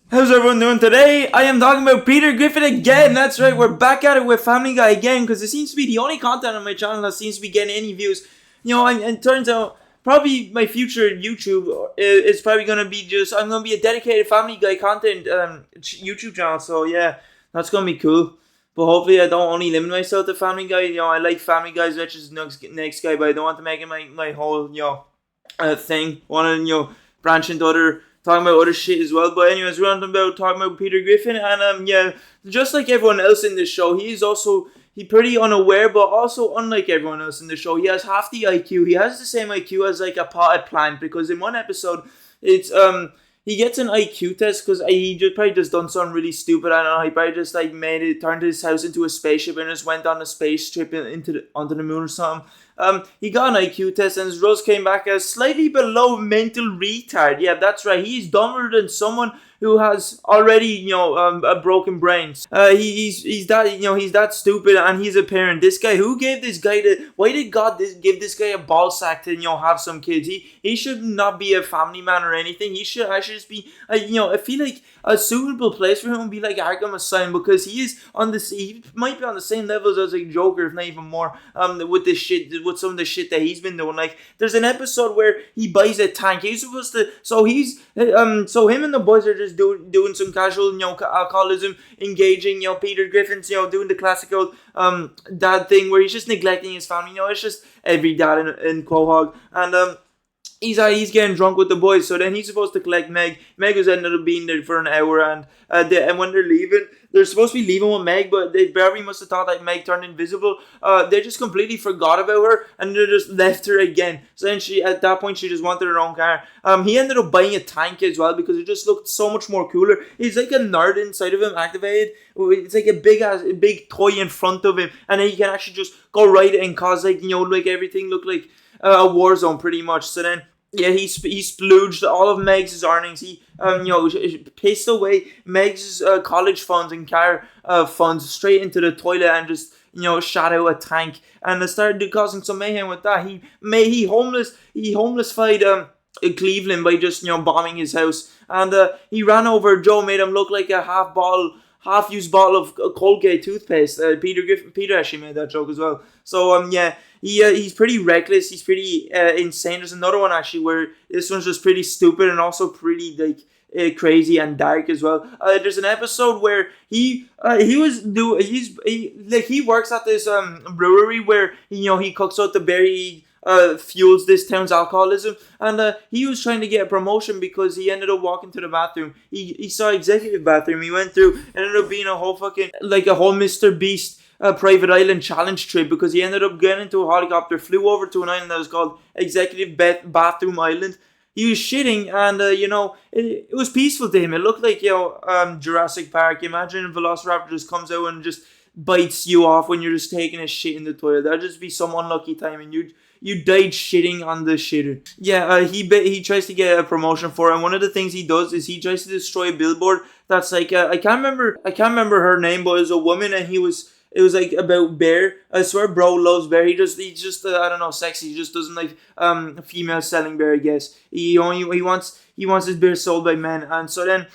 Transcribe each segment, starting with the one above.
How's everyone doing today? I am talking about Peter Griffin again. That's right, we're back at it with Family Guy again because it seems to be the only content on my channel that seems to be getting any views. And it turns out probably my future YouTube is probably gonna be I'm gonna be a dedicated Family Guy content YouTube channel. So yeah, that's gonna be cool. But hopefully I don't only limit myself to Family Guy. I like Family Guy as much as next guy, but I don't want to make it my whole thing. Want to branch into other talking about other shit as well. But anyways, we're talking about Peter Griffin, and just like everyone else in this show, he pretty unaware, but also unlike everyone else in the show, he has half the IQ. He has the same IQ as like a potted plant because in one episode, it's he gets an IQ test because he probably just done something really stupid. I don't know. He probably just like turned his house into a spaceship and just went on a space trip onto the moon or something. He got an IQ test and his results came back as slightly below mental retard. Yeah, that's right. He's dumber than someone who has already, a broken brain. He's that stupid, and he's a parent. This guy, who gave this guy why did God give this guy a ball sack to have some kids? He should not be a family man or anything. He should actually just be, I feel like a suitable place for him would be like Arkham Asylum because he might be on the same levels as like Joker, if not even more. With some of the shit that he's been doing. Like there's an episode where he buys a tank. He's supposed to, so him and the boys are just doing some casual, alcoholism, engaging, Peter Griffin's, doing the classical dad thing where he's just neglecting his family. It's just every dad in Quahog, and he's getting drunk with the boys. So then he's supposed to collect Meg. Meg was ended up being there for an hour, and when they're leaving, they're supposed to be leaving with Meg, but they barely must have thought that Meg turned invisible. They just completely forgot about her, and they just left her again. So then at that point, she just wanted her own car. He ended up buying a tank as well because it just looked so much more cooler. He's like a nerd inside of him activated. It's like a big toy in front of him, and then he can actually just go right and cause like everything look like a war zone pretty much. So then he splooged all of Meg's earnings. He pissed away Meg's college funds and car funds straight into the toilet and just shot out a tank and started causing some mayhem with that. He homeless-fied Cleveland by just bombing his house, and he ran over Joe, made him look like a half-used bottle of Colgate toothpaste. Peter actually made that joke as well. So he's pretty reckless. He's pretty insane. There's another one actually where this one's just pretty stupid and also pretty crazy and dark as well. There's an episode where he works at this brewery where he cooks out the beer. He fuels this town's alcoholism, and he was trying to get a promotion because he ended up walking to the bathroom. He saw executive bathroom. He went through, ended up being a whole Mr. Beast private island challenge trip because he ended up getting into a helicopter, flew over to an island that was called Executive Bathroom Island. He was shitting, and it was peaceful to him. It looked like Jurassic Park. Imagine a Velociraptor just comes out and just bites you off when you're just taking a shit in the toilet. That'd just be some unlucky time, and you died shitting on the shitter. Yeah, he tries to get a promotion for it, and one of the things he does is he tries to destroy a billboard that's like I can't remember her name, but it was a woman, and it was like about bear. I swear bro loves bear. He's just I don't know, sexy. He just doesn't like female selling bear, I guess. He wants his beer sold by men, and so then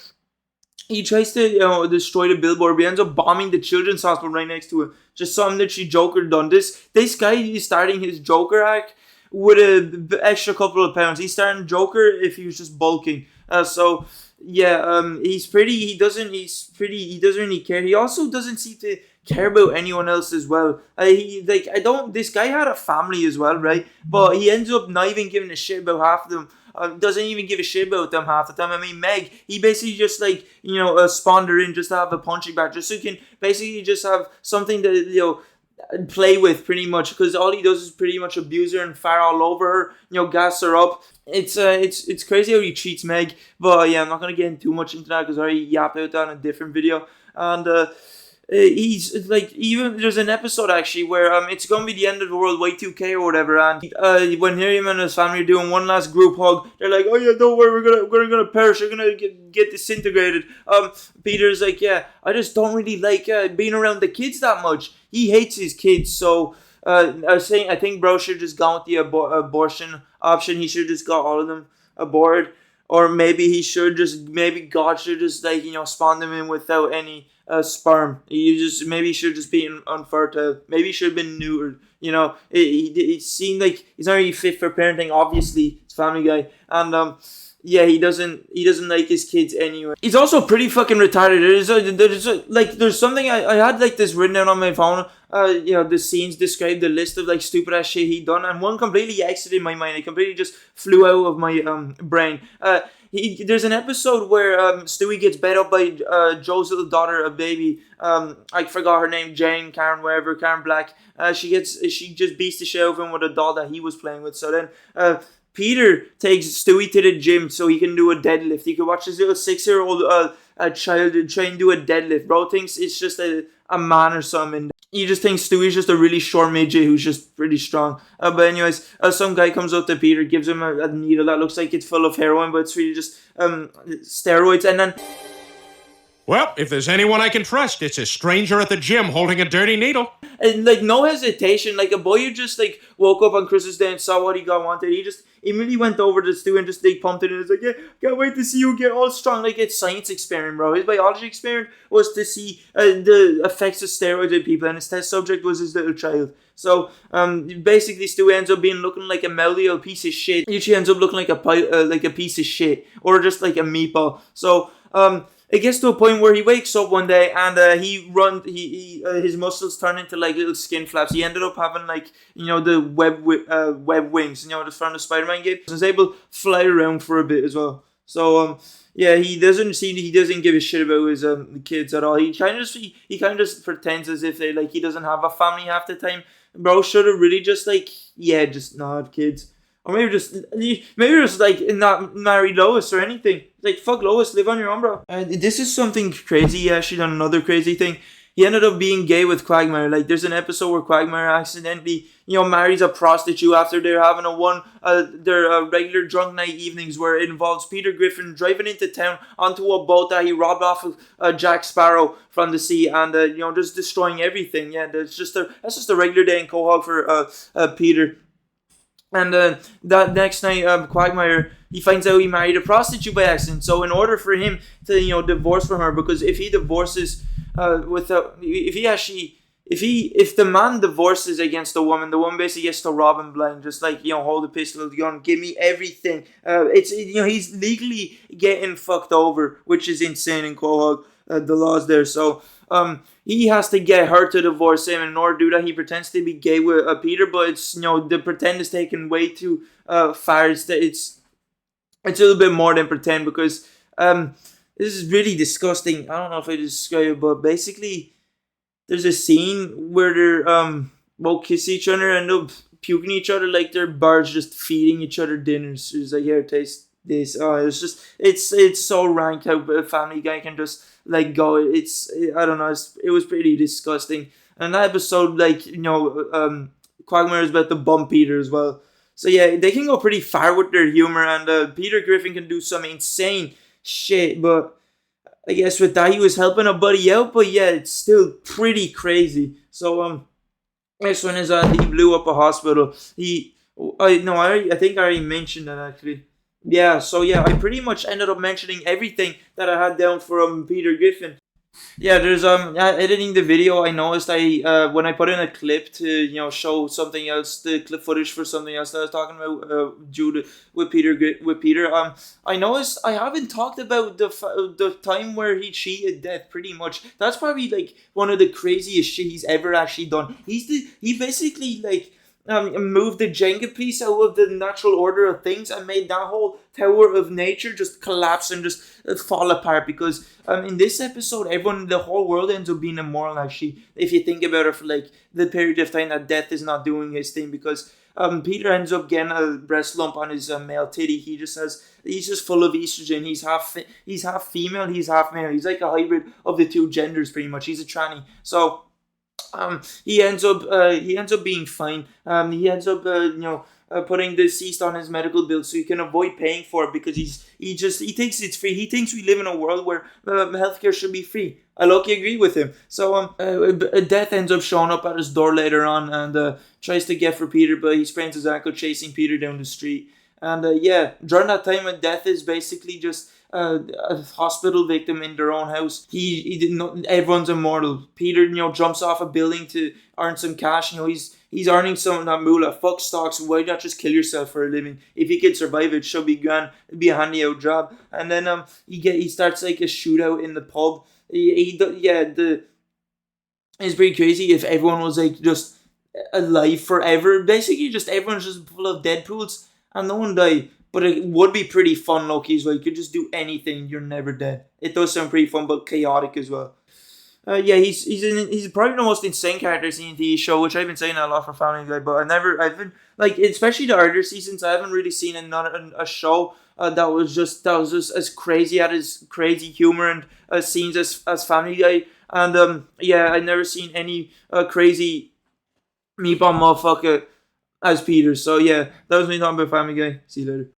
he tries to destroy the billboard, but he ends up bombing the children's hospital right next to it. Just something that Joker done. This guy is starting his Joker act with an extra couple of pounds. He's starting Joker if he was just bulking. He doesn't really care. He also doesn't seem to care about anyone else as well. This guy had a family as well, right? But he ends up not even giving a shit about half of them. Doesn't even give a shit about them half the time. I mean, Meg, he basically just spawned her in just to have a punching bag, just so he can basically just have something to play with pretty much, because all he does is pretty much abuse her and fire all over her, gas her up. It's crazy how he treats Meg, but I'm not gonna get into too much into that because I already yapped out that in a different video. And he's like, even there's an episode actually where it's gonna be the end of the world, Y2K or whatever, and when him and his family are doing one last group hug, they're like, oh yeah, don't worry, we're gonna perish, we're gonna get disintegrated. Peter's like, yeah, I just don't really like being around the kids that much. He hates his kids, so I think bro should just gone with the abortion option. He should just got all of them aborted. or maybe God should just like spawn him in without any sperm. Maybe he should just be unfertile. Maybe he should have been neutered. It seemed like he's not really fit for parenting. Obviously, it's Family Guy, and yeah, he doesn't like his kids anyway. He's also pretty fucking retarded. There's something I had like this written down on my phone. The scenes describe the list of like stupid ass shit he done, and one completely exited my mind. It completely just flew out of my brain. There's an episode where Stewie gets beat up by Joe's little daughter, a baby. I forgot her name, Karen Black. She just beats the shit out of him with a doll that he was playing with. So then Peter takes Stewie to the gym so he can do a deadlift. You could watch this little 6-year-old child try and do a deadlift. Bro thinks it's just a man or something. You just think Stewie's just a really short midget who's just pretty strong. But anyways, some guy comes up to Peter, gives him a needle that looks like it's full of heroin, but it's really just steroids. And then... Well, if there's anyone I can trust, it's a stranger at the gym holding a dirty needle. And like no hesitation, like a boy who just like woke up on Christmas Day and saw what he got wanted, he just immediately went over to Stewie and just like pumped it, and it's like, yeah, can't wait to see you get all strong. Like it's science experiment, bro. His biology experiment was to see the effects of steroids on people, and his test subject was his little child. So basically Stewie ends up being looking like a melody piece of shit. He usually ends up looking like a piece of shit, or just like a meatball. So it gets to a point where he wakes up one day and his muscles turn into like little skin flaps. He ended up having like the web wings, the front of Spider-Man game. He was able to fly around for a bit as well. So yeah, he doesn't give a shit about his kids at all. He kind of just pretends as if he doesn't have a family half the time. Bro should have really just just not have kids. Or maybe just like not marry Lois or anything. Like fuck Lois, live on your own, bro. This is something crazy. He actually done another crazy thing. He ended up being gay with Quagmire. Like there's an episode where Quagmire accidentally marries a prostitute after they're having their regular drunk night evenings, where it involves Peter Griffin driving into town onto a boat that he robbed off of Jack Sparrow from the sea, and just destroying everything. Yeah, that's just a regular day in Quahog for Peter. And that next night, Quagmire, he finds out he married a prostitute by accident. So in order for him to divorce from her, because if he divorces if the man divorces against the woman basically gets to rob him blind, just hold a pistol, gun, give me everything. He's legally getting fucked over, which is insane in Quahog. The laws there. So he has to get her to divorce him, and in order to do that, he pretends to be gay with Peter, but it's the pretend is taken way too far. It's a little bit more than pretend, because this is really disgusting. I don't know if I describe it, but basically there's a scene where they're both kiss each other and end up puking each other like they're birds just feeding each other dinners. It's like, here, taste this. Oh, it's so rank how a Family Guy can just go. I don't know. It was pretty disgusting. And that episode, Quagmire is about to bump Peter as well. So yeah, they can go pretty far with their humor, and Peter Griffin can do some insane shit. But I guess with that, he was helping a buddy out. But yeah, it's still pretty crazy. So next one is he blew up a hospital. I think I already mentioned that actually. Yeah, so yeah, I pretty much ended up mentioning everything that I had down for Peter Griffin. Yeah, there's editing the video. I noticed when I put in a clip to show something else, the clip footage for something else that I was talking about with Peter. I noticed I haven't talked about the time where he cheated death. Pretty much, that's probably one of the craziest shit he's ever actually done. He basically moved the Jenga piece out of the natural order of things and made that whole tower of nature just collapse and just fall apart, because in this episode the whole world ends up being immoral actually, if you think about it, for the period of time that Death is not doing his thing, because Peter ends up getting a breast lump on his male titty. He's just full of estrogen. He's half female, he's half male. He's like a hybrid of the two genders pretty much. He's a tranny. So he ends up being fine. He ends up putting the ceased on his medical bill so he can avoid paying for it, because he thinks it's free. He thinks we live in a world where healthcare should be free. I low-key agree with him. So Death ends up showing up at his door later on and tries to get for Peter, but he sprains his ankle chasing Peter down the street. And yeah, during that time when death is basically just a hospital victim in their own house. He did not. Everyone's immortal. Peter, jumps off a building to earn some cash. He's earning some of that moolah. Fuck stocks. Why not just kill yourself for a living? If he can survive it, should be grand. It'd be a handy out job. And then he starts like a shootout in the pub. It's pretty crazy if everyone was like just alive forever. Basically, just everyone's just full of Deadpools and no one died. But it would be pretty fun, Loki, as well. You could just do anything, you're never dead. It does sound pretty fun, but chaotic as well. Yeah, he's probably the most insane character I've seen in the show, which I've been saying a lot for Family Guy, but I've been like, especially the earlier seasons, I haven't really seen a show that was just as crazy at his crazy humor and scenes as Family Guy, and yeah, I've never seen any crazy meatball motherfucker as Peter. So yeah, that was me talking about Family Guy. See you later.